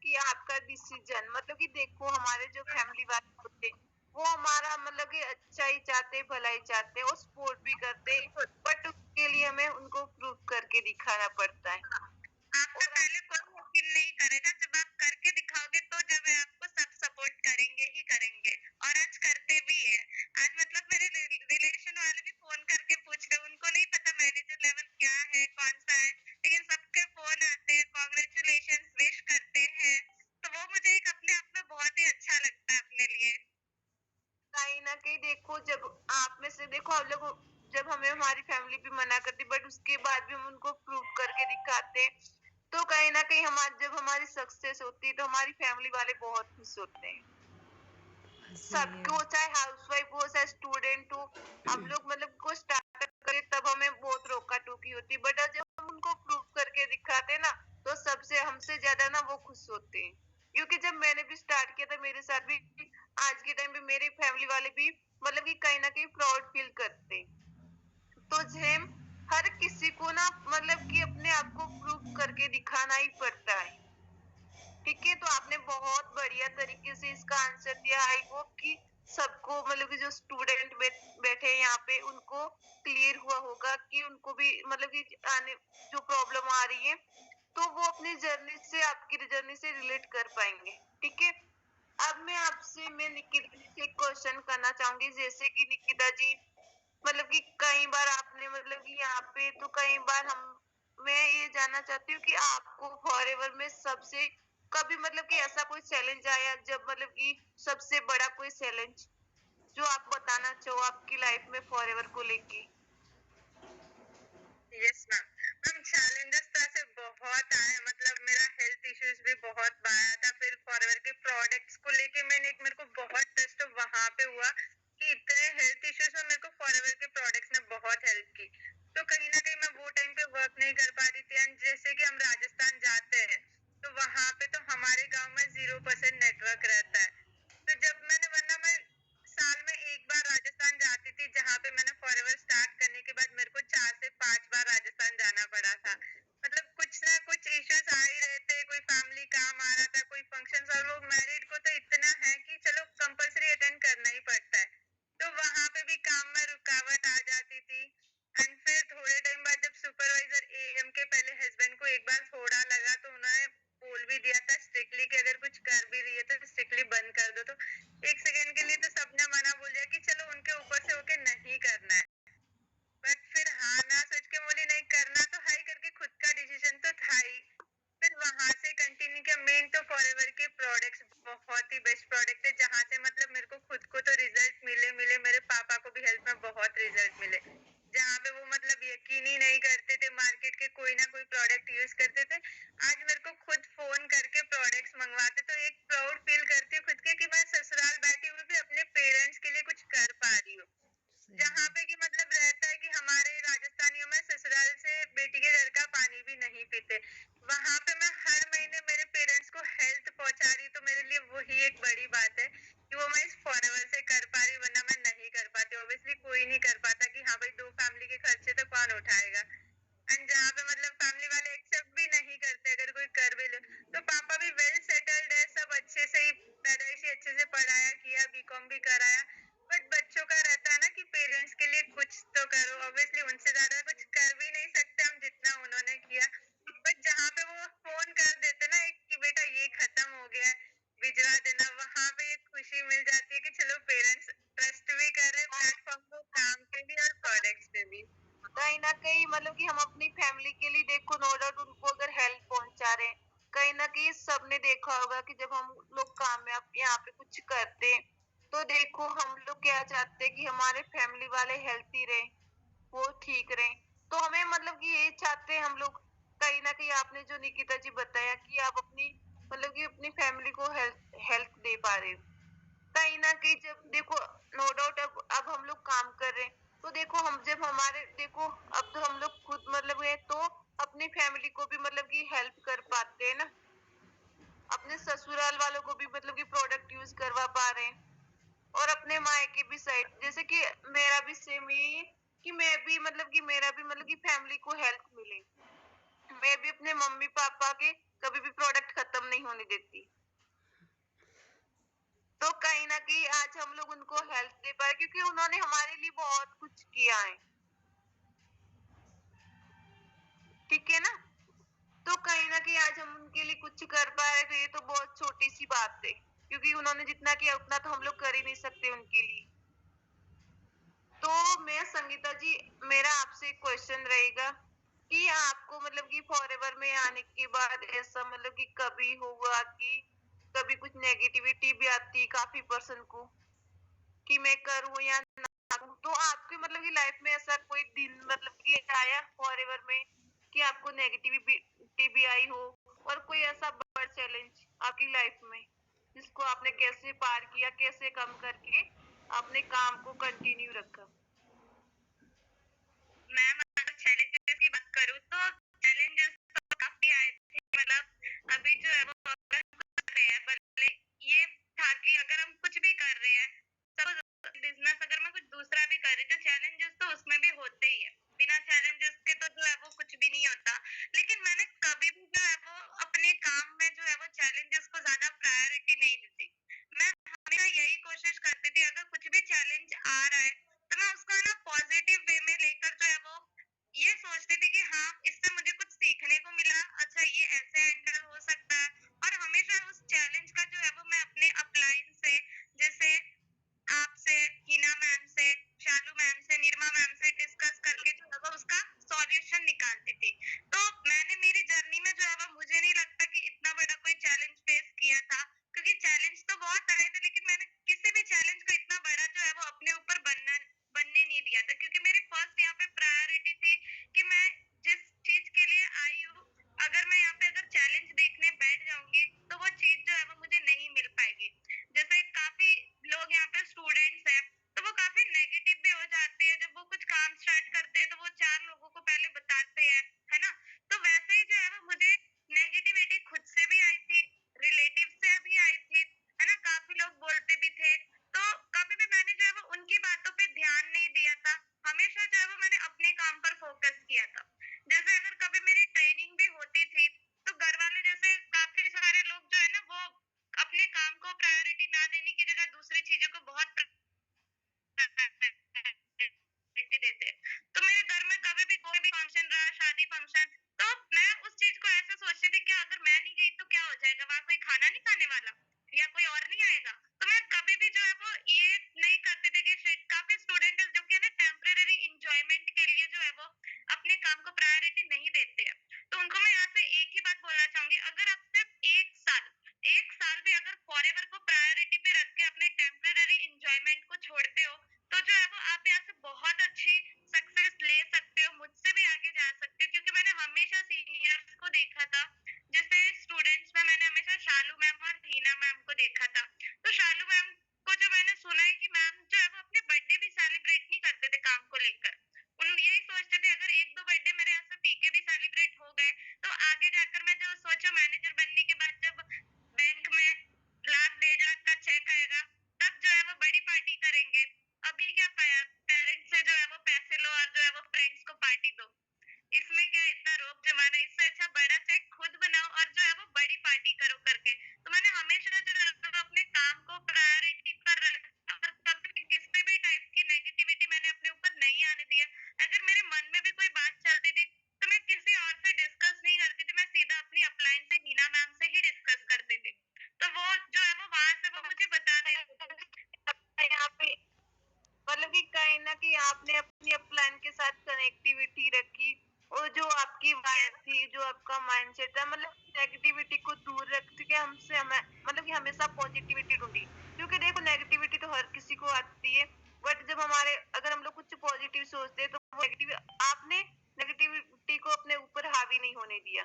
कि आपका डिसीजन मतलब कि देखो हमारे जो फैमिली वाले होते हैं, वो हमारा मतलब कि अच्छा ही चाहते, भला ही चाहते हैं और सपोर्ट भी करते हैं, बट उसके लिए हमें उनको प्रूव करके दिखाना पड़ता है। आपसे और पहले कोई यकीन नहीं करेगा, जब आप करके दिखाओगे तो जब आपको सब सपोर्ट करेंगे ही करेंगे, और आज करते भी है। आज मतलब मेरे रिलेशन वाले भी फोन करके पूछ रहे, उनको नहीं पता मैनेजर लेवल क्या है, कौन सा है, लेकिन सबके फोन आते हैं, कॉन्ग्रेचुलेशन विश करते हैं। तो वो मुझे एक अपने आप में बहुत ही अच्छा लगता है अपने लिए। कहीं न कहीं देखो जब आप में से देखो हम लोग जब हमें हमारी फैमिली भी मना करती बट उसके बाद भी हम उनको प्रूव करके दिखाते हैं, तो कहीं न कहीं हमारी जब हमारी सक्सेस होती है तो हमारी फैमिली वाले बहुत खुश होते हैं। सही है। सबको चाहे हाउसवाइफ हो चाहे स्टूडेंट हो, हम लोग मतलब को स्टार्टअप करें तब हमें बहुत रोका-टोकी होती है बट जब हम उनको प्रूव करके दिखाते हैं ना, तो सबसे हमसे ज़्यादा ना वो खुश होते हैं। क्योंकि जब मैंने भी स्टार्ट किया था मेरे साथ भी आज के टाइम पे मेरे फैमिली वाले भी मतलब कि कहीं न कहीं प्राउड फील करते हैं। तो जेम हर किसी को ना मतलब कि अपने आप को प्रूव करके दिखाना ही पड़ता है। ठीक है, तो आपने बहुत बढ़िया तरीके से इसका आंसर दिया। आई होप कि सबको मतलब कि जो स्टूडेंट बैठे हैं यहाँ पे उनको क्लियर हुआ होगा कि उनको भी मतलब कि आने जो प्रॉब्लम आ रही है तो वो अपनी जर्नी से आपकी जर्नी से रिलेट कर पाएंगे। ठीक है, अब मैं निकिता जी से एक क्वेश्चन करना चाहूंगी जैसे कि निकिता जी मतलब कि कई बार आपने मतलब कि यहाँ पे तो कई बार हम मैं ये जानना चाहती हूँ कि आपको फॉरएवर में सबसे कभी मतलब कि ऐसा कोई चैलेंज आया जब मतलब कि सबसे बड़ा कोई चैलेंज जो आप बताना चाहो आपकी लाइफ में फॉरएवर को लेके। Yes ma'am. मैम चैलेंजेस तो ऐसे बहुत आए, मतलब मेरा हेल्थ इश्यूज भी बहुत आया था, फिर फॉरएवर के प्रोडक्ट्स को लेके मेरे को बहुत ट्रस्ट वहां पे हुआ कि इतने हेल्थ इश्यूज में मेरे को फॉरएवर के प्रोडक्ट्स ने बहुत हेल्प की। तो कहीं ना कहीं मैं वो टाइम पे वर्क नहीं कर पा रही थी, एंड जैसे कि हम राजस्थान जाते हैं तो वहां पे तो हमारे गांव में 0% नेटवर्क रहता है। तो जब मैंने वरना मैं साल में एक बार राजस्थान जाती थी, जहाँ पे मैंने फॉरएवर स्टार्ट करने के बाद मेरे को 4 से 5 बार राजस्थान जाना पड़ा था। मतलब कुछ ना कुछ इश्यूज आ ही रहे थे, कोई फैमिली काम आ रहा था, कोई फंक्शन, और वो मैरिड को तो इतना है कि चलो कंपलसरी अटेंड करना ही पड़ता है। तो वहां पे भी काम में रुकावट आ जाती थी। एंड फिर थोड़े टाइम बाद जब सुपरवाइजर एएम के पहले हस्बैंड को एक बार थोड़ा लगा तो उन्होंने बोल भी दिया था स्ट्रिक्टली कि अगर कुछ कर भी रही है तो स्ट्रिक्टली बंद कर दो। तो एक सेकंड के लिए तो सबने मना बोल दिया कि चलो उनके ऊपर से होके नहीं करना है, बट फिर हाँ ना सोच के बोली नहीं करना तो हाई करके खुद का डिसीजन तो था ही। फिर वहां से कंटिन्यू किया। मेन तो फॉरएवर के प्रोडक्ट्स बहुत ही बेस्ट प्रोडक्ट है, जहाँ से मतलब मेरे को खुद को तो रिजल्ट मिले मिले, मेरे पापा को भी हेल्थ में बहुत रिजल्ट मिले। जहाँ पे वो मतलब यकीन ही नहीं करते थे, मार्केट के कोई ना कोई प्रोडक्ट यूज करते थे, आज मेरे को खुद फोन करके प्रोडक्ट्स मंगवाते, तो एक प्राउड फील करती हूँ खुद के कि मैं ससुराल बैठी हुई भी अपने पेरेंट्स के लिए कुछ कर पा रही हूँ। जहाँ पे कि मतलब रहता है कि हमारे राजस्थानियों में ससुराल से बेटी के घर का पानी भी नहीं पीते, वहां पे मैं हर महीने मेरे पेरेंट्स को हेल्थ पहुंचा रही, तो मेरे लिए वही एक बड़ी बात है कि वो मैं इस फॉरएवर से कर पा रही, वरना मैं नहीं कर पाती। ऑब्वियसली कोई नहीं कर पाता कि हाँ भाई 2 फैमिली के खर्चे तो कौन उठाएगा। एंड जहाँ पे मतलब फैमिली वाले एक्सेप्ट भी नहीं करते अगर कोई कर भी ले, तो पापा भी वेल सेटल्ड है, सब अच्छे से ही पैदाइश ही अच्छे से पढ़ाया किया, बीकॉम भी कराया। बट बच्चों का रहता है ना कि पेरेंट्स के लिए कुछ तो करो। ऑब्वियसली उनसे ज्यादा कुछ कर भी नहीं सकते हम जितना उन्होंने किया, बट जहाँ पे वो फोन कर देते ना एक कि बेटा ये खत्म हो गया है, भिजवा देना, वहां पे एक खुशी मिल जाती है कि चलो पेरेंट्स ट्रस्ट भी कर रहे प्लेटफॉर्म को, काम पे भी और प्रोडक्ट्स पे भी। कहीं न कहीं मतलब कि हम अपनी फैमिली के लिए देखो नो डाउट उनको अगर हेल्प पहुँचा रहे हैं, कहीं न कहीं सबने देखा होगा कि जब हम लोग कामयाब यहाँ पे कुछ करते हैं, तो देखो हम लोग क्या चाहते हैं कि हमारे फैमिली वाले हेल्थी रहें, वो ठीक रहें। तो हमें मतलब कि यही चाहते हैं हम लोग कहीं न कहीं आपने जो निकिता जी बताया कि आप अपनी मतलब कि अपनी फैमिली को हेल्प हेल्प दे पा रहे हो। कहीं न कहीं जब देखो नो डाउट अब हम लोग काम कर रहे हैं, तो देखो हम जब हमारे देखो अब तो हम लोग खुद मतलब है तो अपनी फैमिली को भी मतलब कि हेल्प कर पाते हैं ना, अपने ससुराल वालों को भी मतलब कि प्रोडक्ट यूज़ करवा पा रहे हैं और अपने मायके भी साइड जैसे कि मेरा भी सेम यही है कि मैं भी मतलब कि मेरा भी मतलब कि फैमिली को हेल्प मिले। मैं भी अपने मम्मी पापा के कभी भी प्रोडक्ट खत्म नहीं होने देती। तो कहीं न कहीं आज हम लोग उनको हेल्प दे पाए क्योंकि उन्होंने हमारे लिए बहुत कुछ किया है। ठीक है ना? तो कहीं न कहीं आज हम उनके लिए कुछ कर पा रहे हैं, तो ये तो बहुत छोटी-सी बात है। क्योंकि उन्होंने जितना किया उतना तो हम लोग कर ही नहीं सकते उनके लिए। तो मैं संगीता जी, मेरा आपसे एक क्वेश्चन रहेगा कि आपको मतलब कि फॉरएवर में आने के बाद ऐसा मतलब कि कभी हुआ कि कभी कुछ नेगेटिविटी भी आती काफ़ी पर्सन को कि मैं करूँ या ना करूँ? तो आपके मतलब कि लाइफ में ऐसा कोई दिन मतलब कि आया फॉरएवर में कि आपको नेगेटिविटी भी आई हो और कोई ऐसा बड़ा चैलेंज आपकी लाइफ में जिसको आपने कैसे पार किया, कैसे कम करके अपने काम को कंटिन्यू रखा? मैम अगर चैलेंजेस की बात करूँ तो चैलेंजेस तो काफी आए थे, मतलब अभी जो है वो अगर हम कर रहे हैं, भले ये था कि अगर हम कुछ भी कर रहे हैं, सपोज बिजनेस अगर मैं कुछ दूसरा भी कर रही तो चैलेंजेस तो उसमें भी होते ही है। बिना चैलेंजेस के तो जो है वो कुछ भी नहीं होता। लेकिन मैंने कभी भी जो है वो अपने काम में जो है वो चैलेंजेस को ज्यादा प्रायोरिटी नहीं दी थी। मैं हमेशा यही कोशिश करती थी, अगर कुछ भी चैलेंज आ रहा है तो मैं उसको ना पॉजिटिव वे में लेकर जो है वो ये सोचती थी कि हाँ, इससे मुझे कुछ सीखने को मिला, अच्छा ये ऐसे हैंडल हो सकता है। और हमेशा उस चैलेंज का जो है वो मैं अपने अपलाइन से, जैसे आपसे, हिना मैम से, शालू मैम से, निरमा मैम से डिस्कस करके जो है वो उसका सॉल्यूशन निकालती थी। तो मैंने मेरी जर्नी में जो है वो मुझे नहीं लगता कि इतना बड़ा कोई चैलेंज फेस किया था, क्योंकि चैलेंज तो बहुत आए थे लेकिन मैंने किसी भी चैलेंज को इतना बड़ा जो है वो अपने ऊपर बनने नहीं दिया था, क्योंकि मेरी फर्स्ट यहाँ पे प्रायोरिटी थी कि मैं जिस चीज के लिए आई हूँ, अगर मैं यहाँ पे अगर चैलेंज देखने बैठ जाऊंगी तो वो चीज जो है वो मुझे नहीं मिल पाएगी। जैसे काफी लोग यहाँ पे स्टूडेंट्स हैं तो वो काफी नेगेटिव भी हो जाते हैं, जब वो कुछ काम स्टार्ट करते हैं तो वो चार लोगों को पहले बताते हैं, है ना? तो वैसे ही जो है वो मुझे नेगेटिविटी खुद से भी आई थी, रिलेटिव से भी आई थी, है ना? काफी लोग बोलते भी थे। तो कभी भी मैंने जो है वो उनकी बातों पे ध्यान नहीं दिया था, हमेशा जो है वो मैंने अपने काम पर फोकस किया था। जैसे अगर कभी मेरी ट्रेनिंग भी होती थी तो घर वाले जैसे काफी सारे लोग जो है ना वो अपने काम को प्रायोरिटी ना देने की जगह दूसरी चीजों को बहुत प्रायोरिटी देते हैं। तो मेरे घर में कभी भी कोई भी फंक्शन रहा, शादी फंक्शन, तो मैं उस चीज को ऐसे सोचती थी कि अगर मैं नहीं गई तो क्या हो जाएगा, वहां कोई खाना नहीं खाने वाला या कोई और नहीं आएगा। तो मैं कभी भी जो है वो ये नहीं करती थी कि काफी स्टूडेंट है जो कि ना टेम्परेरी इंजॉयमेंट के लिए जो है वो अपने काम को प्रायोरिटी नहीं देते हैं। तो उनको मैं यहाँ से एक ही बात बोलना चाहूंगी, अगर आप सिर्फ एक साल भी अगर फॉरएवर को प्रायोरिटी पे रख के अपने टेम्परेरी इंजॉयमेंट को छोड़ते हो तो जो है वो आप यहाँ से बहुत अच्छी सक्सेस ले सकते हो, मुझसे भी आगे जा सकते हो। क्योंकि मैंने हमेशा सीनियर्स को देखा था, जैसे स्टूडेंट्स में मैंने हमेशा शालू मैम और हीना मैम को देखा था। तो शालू मैम को जो मैंने सुना है कि मैम जो है वो अपने बर्थडे भी सेलिब्रेट नहीं करते थे काम को लेकर, उन यही सोचते थे अगर एक दो बर्थडे मेरे यहाँ से पीके भी सेलिब्रेट हो गए तो आगे जाकर मैं जो सोचो मैनेजर बनने के बाद जब बैंक में 1 लाख 1.5 लाख का चेक आएगा तब जो है वो बड़ी पार्टी करेंगे। अभी क्या पाया, पेरेंट्स से जो है वो पैसे लो और जो है वो फ्रेंड्स को पार्टी दो, इसमें क्या इतना रोक जमाना, इससे अच्छा बड़ा चेक खुद बनाओ और जो है वो बड़ी पार्टी करो करके। तो मैंने हमेशा जो है वो अपने काम को प्रायोरिटी पर रखा और कभी किसी भी टाइप की नेगेटिविटी मैंने अपने ऊपर नहीं आने दिया। अगर मेरे मन में भी कोई बात चलती थी तो मैं किसी और से डिस्कस नहीं करती थी, मैं सीधा अपनी अपलाइन से हीना मैम से ही डिस्कस करती थी। तो वो जो है वो वहां से वो मुझे बता देती थी। यहाँ पे मतलब कि कहीं न कहीं आपने अपनी अपलाइन के साथ कनेक्टिविटी रखी और जो आपकी वाइब थी, जो आपका माइंडसेट था मतलब नेगेटिविटी को दूर रख के हमसे हमें मतलब कि हमेशा पॉजिटिविटी ढूँढी। क्योंकि देखो नेगेटिविटी तो हर किसी को आती है, बट जब हमारे अगर हम लोग कुछ पॉजिटिव सोचते हैं तो वो नेगेटिव आपने नेगेटिविटी को अपने ऊपर हावी नहीं होने दिया।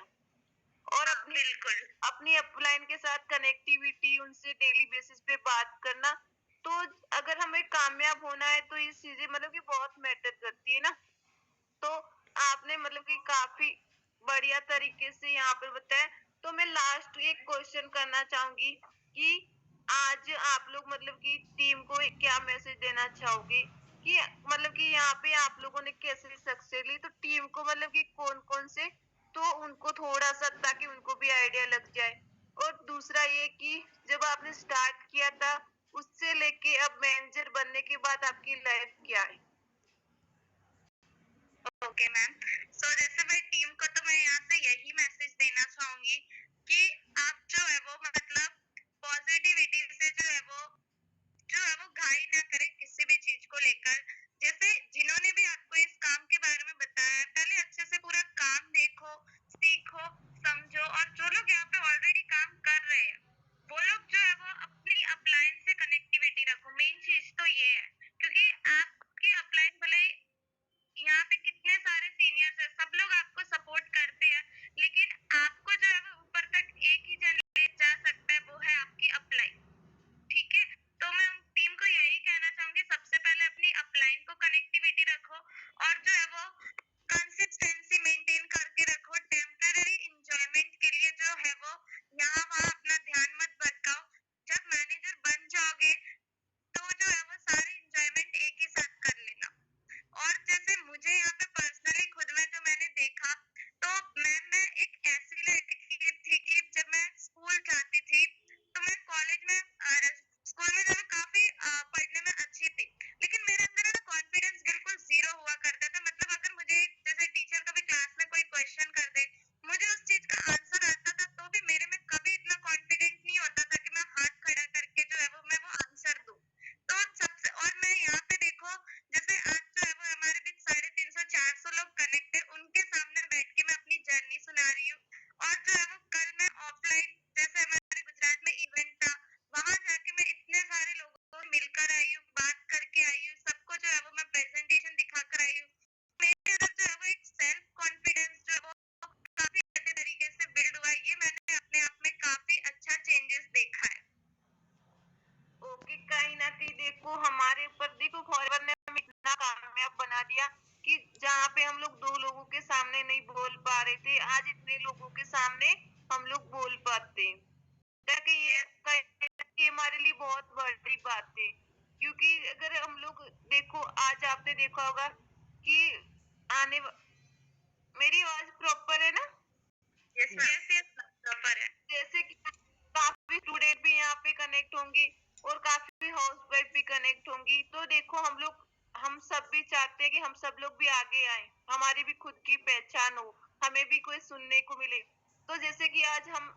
और अपनी बिल्कुल अपनी अपलाइन के साथ कनेक्टिविटी, उनसे डेली बेसिस पे बात करना, तो अगर हमें कामयाब होना है तो ये चीजें मतलब कि बहुत मैटर करती है ना। तो आपने मतलब कि काफी बढ़िया तरीके से यहाँ पे बताया। तो मैं लास्ट एक क्वेश्चन करना चाहूंगी कि आज आप लोग मतलब कि टीम को एक क्या मैसेज देना चाहोगे कि मतलब कि यहाँ पे आप लोगों ने कैसे सक्सेस ली, तो टीम को मतलब कि कौन कौन से तो उनको थोड़ा सा, ताकि उनको भी आइडिया लग जाए। और दूसरा ये कि जब आपने स्टार्ट किया था उससे लेके अब मैनेजर बनने के बाद आपकी लाइफ क्या है? ओके मैम, सो जैसे मैं टीम को तो मैं यहाँ से यही मैसेज देना चाहूंगी कि आप जो है वो मतलब पॉजिटिविटी से जो है वो घाई ना करें किसी भी चीज को लेकर। जैसे जिन्होंने भी आपको इस काम के बारे में बताया है, पहले अच्छे से पूरा काम देखो, सीखो, समझो, और जो लोग यहाँ पे ऑलरेडी काम कर रहे हैं वो लोग जो है वो अपनी अपलाइन से कनेक्टिविटी रखो। मेन चीज तो ये है, क्योंकि आपकी अपलाइन भले यहाँ पे कितने सारे सीनियर्स हैं, सब लोग आपको सपोर्ट करते हैं, लेकिन आपको जो है वो ऊपर तक एक ही जन ले जा सकता है, वो है आपकी अपलाइन। ठीक है, तो मैं टीम को यही कहना चाहूंगी, सबसे पहले अपनी अपलाइन को कनेक्टिविटी रखो, और जो है वो कंसिस्टेंसी मेंटेन करके रखो। टेम्पररी इंजॉयमेंट के लिए जो है वो यहाँ वहाँ अपना ध्यान मत भटकाओ। जब मैनेजर बन जाओगे तो जो है वो सारे इंजॉयमेंट एक ही साथ कर लेना। और जैसे मुझे यहाँ पे पर्सनली खुद में जो मैंने देखा, तो मैं एक ऐसी लड़की थी कि जब मैं स्कूल जाती थी तो मैं कॉलेज में स्कूल में जो मैं काफी पढ़ने में अच्छी थी, लेकिन मेरे अंदर ना कॉन्फिडेंस बिल्कुल जीरो हुआ करता था। मतलब अगर मुझे जैसे टीचर कभी क्लास में कोई क्वेश्चन कर दे, मुझे उस चीज का आंसर आता था, तो भी मेरे में कभी इतना कॉन्फिडेंस नहीं होता था कि मैं हाथ खड़ा करके जो है वो मैं वो आंसर दूं। तो सबसे, और मैं यहाँ पे देखो, जैसे आज जो है वो हमारे बीच 350-400 लोग कनेक्ट है, उनके सामने बैठ के मैं अपनी जर्नी सुना रही हूँ। और जो है वो कल मैं ऑफलाइन, जैसे हमारे गुजरात में इवेंट था, वहां जाके मैं इतने सारे लोगों को मिलकर आई हूँ, बात करके आई हूँ, सबको जो है वो मैं प्रेजेंटेशन दिखा कर आई हूँ। मेरे अंदर जो है वो एक सेल्फ कॉन्फिडेंस जो है वो काफी अच्छे तरीके से बिल्ड हुआ है। ये मैंने अपने आप में काफी अच्छा चेंजेस देखा है। ओके, कहीं ना कहीं देखो हमारे ऊपर, देखो फॉरवर्ड ने हमें इतना कामयाब बना दिया कि जहाँ पे हम लोग 2 लोगों के सामने नहीं बोल पा रहे थे, आज इतने लोगों के सामने हम लोग बोल पाते हैं। ताकि ये कहीं ना कहीं हमारे लिए बहुत बड़ी बात है। क्योंकि अगर हम लोग देखो, आज आपने देखा होगा कि आने मेरी आवाज प्रॉपर है ना? यस यस, प्रॉपर है। जैसे कि काफी स्टूडेंट भी यहाँ पे कनेक्ट होंगी और काफी हाउस वाइफ भी कनेक्ट होंगी। तो देखो हम सब भी चाहते हैं कि हम सब लोग भी आगे आए, हमारी भी खुद की पहचान हो, हमें भी कोई सुनने को मिले। तो जैसे कि आज हम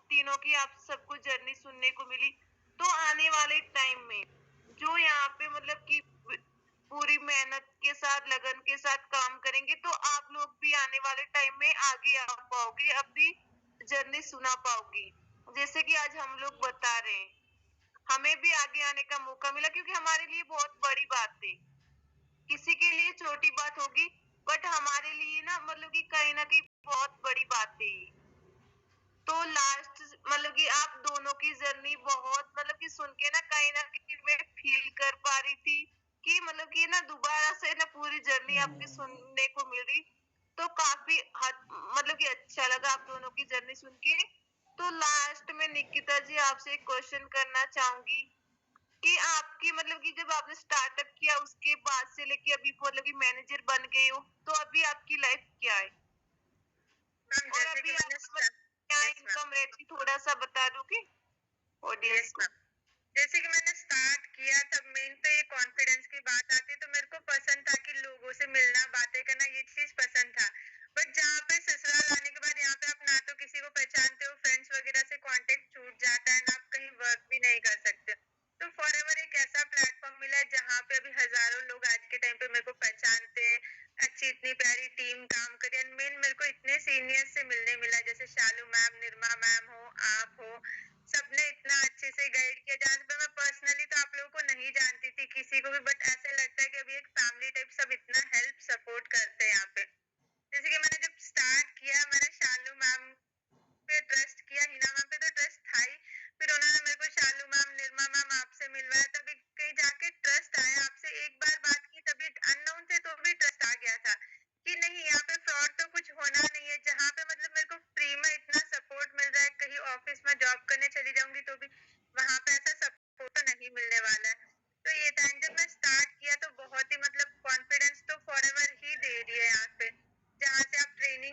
तीनों की आप सबको जर्नी सुनने को मिली। तो आने वाले टाइम में जो यहाँ पे मतलब कि पूरी मेहनत के साथ, लगन के साथ काम करेंगे, तो आप लोग भी आने वाले टाइम में आगे आ पाओगे, अपनी जर्नी सुना पाओगी। जैसे कि आज हम लोग बता रहे हैं, हमें भी आगे आने का मौका मिला, क्योंकि हमारे लिए बहुत बड़ी बात है। किसी के लिए छोटी बात होगी, बट हमारे लिए ना मतलब कि कहीं ना कहीं बहुत बड़ी बात है ये। तो लास्ट मतलब कि आप दोनों की जर्नी बहुत मतलब कि सुन के ना कहीं मैं फील कर पा रही थी कि मतलब कि ना दोबारा से ना पूरी जर्नी आपकी सुनने को मिल रही। तो काफी मतलब कि अच्छा लगा आप दोनों की जर्नी सुन के। तो लास्ट में निकिता जी आपसे एक क्वेश्चन करना चाहूंगी कि आपकी मतलब कि जब आपने स्टार्टअप किया उसके बाद से लेके अभी मतलब कि मैनेजर बन गए हो, तो अभी आपकी लाइफ क्या है मैम और जैसे कि अभी मैंने आप क्या इनकम रहती, थोड़ा सा बता दोगे ऑडियंस को? जैसे कि मैंने स्टार्ट किया तब मेन तो ये कॉन्फिडेंस की बात आती है, तो मेरे को पसंद था कि लोगों से मिलना, बातें करना, ये चीज पसंद था। बट जहाँ पे ससुराल आने के बाद यहाँ पे आप ना तो किसी को पहचानते हो, फ्रेंड्स वगैरह से कांटेक्ट छूट जाता है, ना आप कहीं वर्क भी नहीं कर सकते। तो फॉरएवर एक ऐसा प्लेटफॉर्म मिला है जहाँ पे अभी हजारों लोग आज के टाइम पे मेरे को पहचानते हैं, अच्छी इतनी प्यारी टीम काम करी, एंड मेन मेरे को इतने सीनियर से मिलने मिला, जैसे शालू मैम, निर्मा मैम हो, आप हो, सबने इतना अच्छे से गाइड किया। जहाँ पे मैं पर्सनली तो आप लोगों को नहीं जानती थी किसी को भी, बट ऐसे लगता है कि अभी एक फैमिली टाइप सब इतना हेल्प सपोर्ट करते हैं यहाँ पे। जैसे कि मैंने जब स्टार्ट किया, मैंने शालू मैम पे ट्रस्ट किया, हिना मैम पे तो ट्रस्ट था ही, फिर उन्होंने मेरे को शालू मैम, निर्मा मैम आपसे मिलवाया, तभी कहीं जाके ट्रस्ट आया। आपसे एक बार बात की तभी अननोन थे तो भी ट्रस्ट आ गया था कि नहीं यहाँ पे फ्रॉड तो कुछ होना नहीं है। जहाँ पे मतलब मेरे को फ्री में इतना सपोर्ट मिल रहा है, कहीं ऑफिस में जॉब करने चली जाऊंगी तो भी वहां पे ऐसा सपोर्ट तो नहीं मिलने वाला है। तो ये था, जब मैं स्टार्ट किया तो बहुत ही मतलब कॉन्फिडेंस तो फॉरएवर ही दे रही है यहाँ पे। जहाँ से आप ट्रेनिंग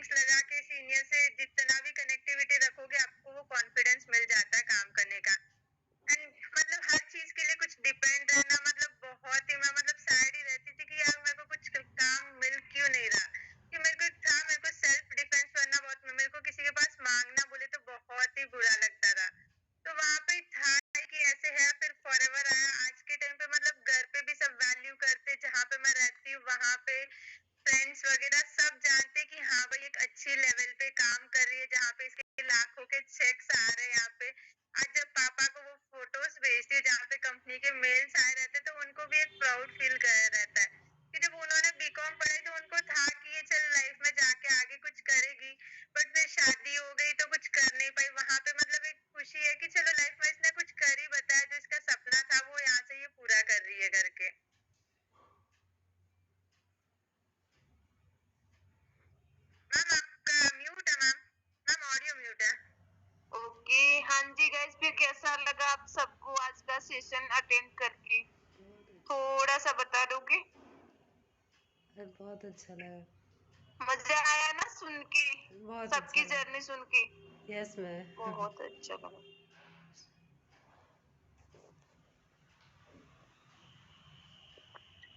सीनियर से जितना भी कनेक्टिविटी रखोगे आपको वो कॉन्फिडेंस मिल जाता है काम करने का। एंड मतलब हर चीज के लिए कुछ डिपेंड रहना मतलब बहुत ही मैं मतलब सैड ही रहती थी कि यार मेरे को कुछ काम मिल क्यों नहीं रहा, कि मेरे को था मेरे को सेल्फ डिफेंस करना बहुत, मेरे को किसी के पास मांगना बोले तो बहुत ही बुरा लगता था। तो वहां पे था कि ऐसे है, फिर फॉरएवर आया। आज के टाइम पे मतलब घर पे भी सब वैल्यू करते, जहाँ पे मैं रहती हूँ वहां पे फ्रेंड्स वगैरह सब जानते कि हाँ भाई एक अच्छी लेवल पे काम कर रही है, जहाँ पे इसके लाखों के चेक्स आ रहे हैं यहाँ पे। आज जब पापा को वो फोटोज भेजती है जहाँ पे कंपनी के मेल्स आए रहते तो उनको भी एक प्राउड फील कर रहता है कि जब उन्होंने बीकॉम पढ़ाई तो उनको था कि ये चल लाइफ में जाके आगे कुछ करेगी, बट फिर शादी हो गई तो कुछ कर नहीं पाई। वहां पे मतलब एक खुशी है कि चलो लाइफ में इसने कुछ कर ही बताया, जो इसका सपना था वो यहाँ से ये पूरा कर रही है करके। मैम आपका म्यूट है मैम, मैम ऑडियो म्यूट है। ओके, हाँ जी गाइस, फिर कैसा लगा आप सबको आज का सेशन अटेंड करके? थोड़ा सा बता दोगे? बहुत अच्छा लगा, मजा आया ना सुन के? बहुत सबकी अच्छा लगा। जर्नी सुन के यस मैम। बहुत अच्छा लगा।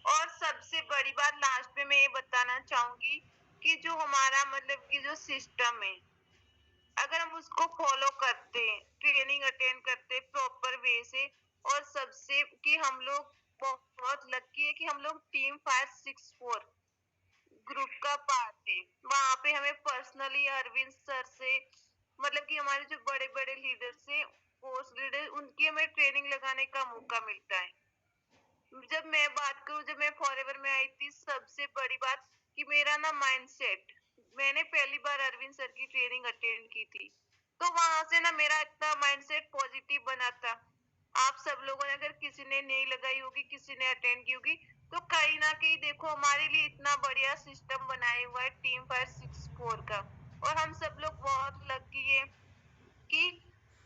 और सबसे बड़ी बात लास्ट में मैं ये बताना चाहूंगी कि जो हमारा मतलब कि जो सिस्टम है, अगर हम उसको फॉलो करते हैं, ट्रेनिंग अटेंड करते हैं प्रॉपर वे से, और सबसे कि हम लोग बहुत लकी है कि हम लोग टीम 564 ग्रुप का पार्ट है। वहां पे हमें पर्सनली अरविंद सर से मतलब कि हमारे जो बड़े बड़े लीडर्स हैं, पोस्ट लीडर, उनकी हमें ट्रेनिंग लगाने का मौका मिलता है। जब मैं बात करूं, जब मैं फॉरएवर में आई थी, सबसे बड़ी बात कि मेरा ना माइंडसेट, मैंने पहली बार अरविंद सर की ट्रेनिंग अटेंड की थी, तो वहां से ना मेरा इतना माइंडसेट पॉजिटिव बना था। आप सब लोगों ने अगर किसी ने नहीं लगाई होगी, किसी ने अटेंड की होगी, तो कहीं ना कहीं देखो हमारे लिए इतना बढ़िया सिस्टम बनाया हुआ है टीम 564 का। और हम सब लोग बहुत लकी है कि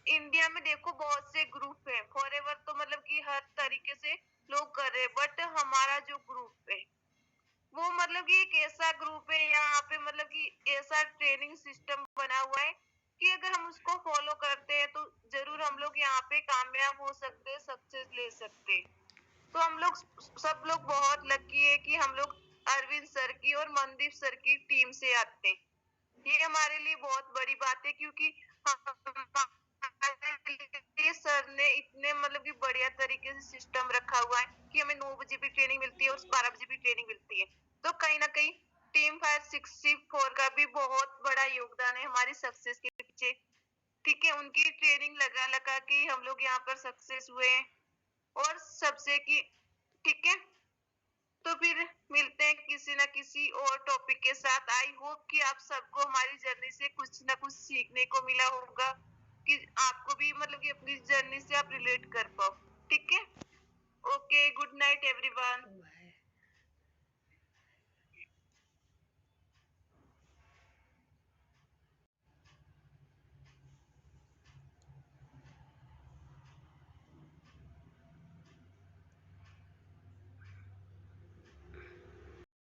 इंडिया में देखो बहुत से ग्रुप है, फॉरएवर तो मतलब कि हर तरीके से लोग कर रहे हैं, बट हमारा जो ग्रुप है वो मतलब कि एक ऐसा ग्रुप है, यहाँ पे मतलब कि ऐसा ट्रेनिंग सिस्टम बना हुआ है कि अगर हम उसको फॉलो करते हैं तो जरूर हम लोग यहाँ पे कामयाब हो सकते हैं, सक्सेस ले सकते हैं। तो हम लोग सब लोग बहुत लकी है कि हम लोग अरविंद सर की और मनदीप सर की टीम से आते हैं। ये हमारे लिए बहुत बड़ी बात है, क्योंकि ये सर ने इतने मतलब कि बढ़िया तरीके से सिस्टम रखा हुआ है कि हमें 9 बजे भी ट्रेनिंग मिलती है और 12 बजे भी ट्रेनिंग मिलती है। तो कहीं ना कहीं टीम 564 का भी बहुत बड़ा योगदान है हमारी सक्सेस के पीछे। ठीक है, उनकी ट्रेनिंग लगा लगा के हम लोग यहाँ पर सक्सेस हुए हैं। और सबसे की ठीक है, तो फिर मिलते हैं किसी ना किसी और टॉपिक के साथ। आई होप कि आप सबको हमारी जर्नी से कुछ ना कुछ सीखने को मिला होगा, कि आपको भी मतलब कि अपनी जर्नी से आप रिलेट कर पाओ। ठीक है, ओके, गुड नाइट एवरीवन।